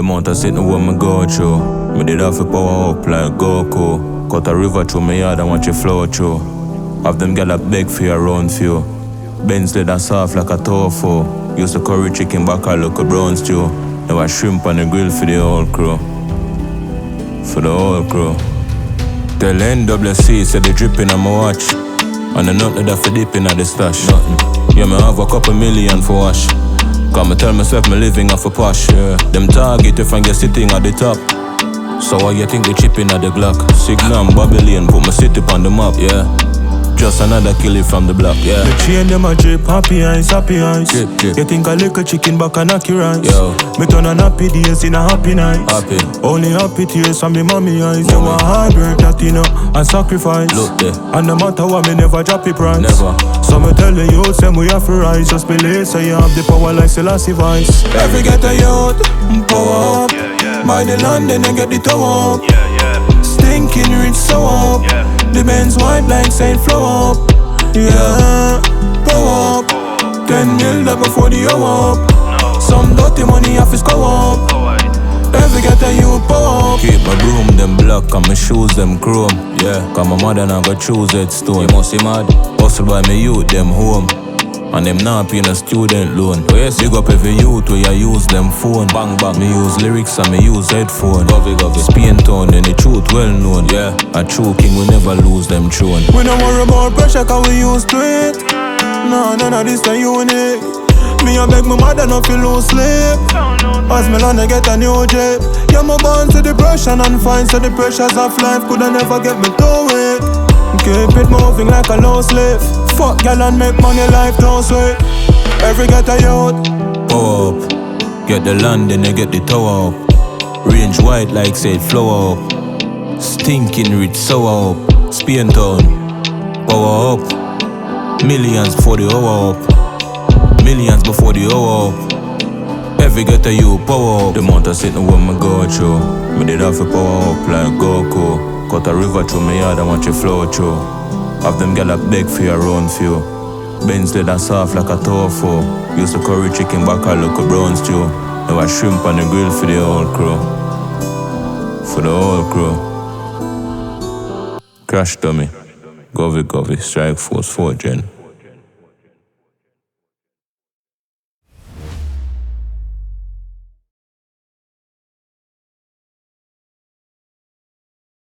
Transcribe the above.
The amount of sitting where me go through. Me did have to power up like Goku. Cut a river through my yard and watch it flow through. Have them get a beg for your round few. Benz lid and soft like a tofu. Used to curry chicken back a look a brown stew. Now I shrimp on the grill for the whole crew. For the whole crew. Tell NWC say they dripping on my watch. And the nothing that for dipping at the stash. Nothing. Yeah, me have a couple million for wash. Cause me tell myself me living off a posh. Yeah. Them target if I get sitting at the top. So why you think they chipping at the Glock? Sydenham Bobbylane put my city on the map, yeah. Just another Killy from the block, yeah. The chain them a drip, happy eyes, happy eyes. Drip, drip. You think a little chicken back and ackee rice. Yo. Me turn on happy days in a happy night. Happy. Only happy tears from me mommy eyes. You a hard work that you know and sacrifice. Look there. And no matter what me never drop the price. Never. So me tell the youth say we have to rise. Just believe so you have the power like Selassie Vice. Every get a youth, power up. Buy the land then get the tower up. Stinking rich so up. The Benz white like Saint Flow up. Yeah, power up. 10 mil that before the hour up. Some dirty money off his go up. Every get a youth power up. Keep my broom them black and my shoes them chrome. Yeah, cause my mother not go choose headstone. You must be mad. Hustle by me youth them home. And them not paying a student loan. Oh yes, big up every youth where you use them phone. Bang bang, me use lyrics and me use headphone. Govy. Spain town and the truth well known. Yeah, a true king will never lose them throne. We don't worry about pressure cause we used to it. No, none of this the unique. Me a beg my mother not feel lose sleep. As me land I get a new jeep. Yeah, my born to depression and fine. So the pressures of life coulda never get me to it. Keep it moving like a low slave. Fuck gyal and make money, life don't sweat. Every get a youth, power up. Get the land then you get the tower up. Range white like said flower up. Stinking rich sour up. Spain town, power up. Millions before the hour up. Millions before the hour up. Every get a you power up. The amount of sitting where me go through. Me did have to power up like Goku. Cut a river through my yard and watch it flow through. Have them get a beg for your round few. Benz lid and soft like a tofu. Used to curry chicken back a look a brown stew. Now I shrimp on the grill for the whole crew. For the whole crew. Crash dummy. Govy, strike force 4 gen.